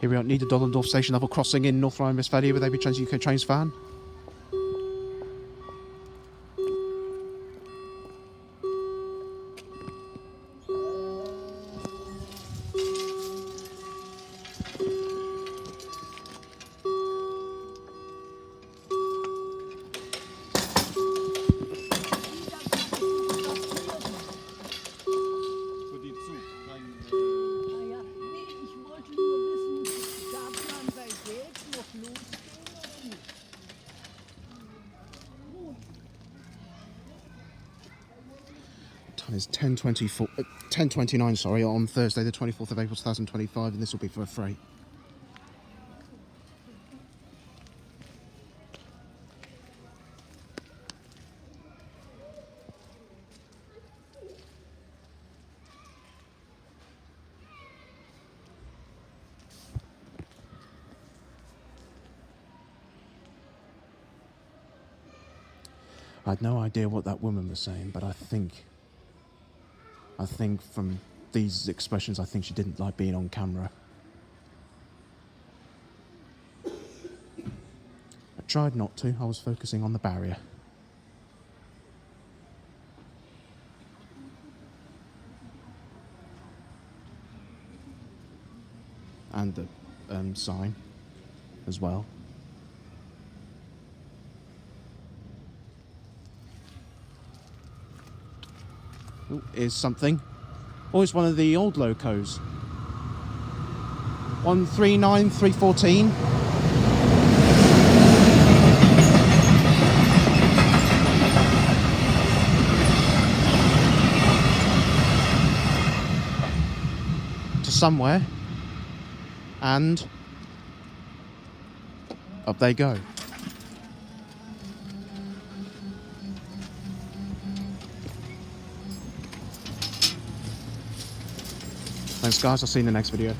Here we are at Niederdollendorf station level crossing in North Rhine-Westphalia with AB Trans UK Trains fan. Time is 10:29, sorry, on Thursday the 24th of April 2025, and this will be for a freight. I had no idea what that woman was saying, but I think from these expressions, I think she didn't like being on camera. I tried not to, I was focusing on the barrier. And the sign as well. Oh, here's something. Oh, it's one of the old locos. 139314. To somewhere. And up they go. Thanks guys, I'll see you in the next video.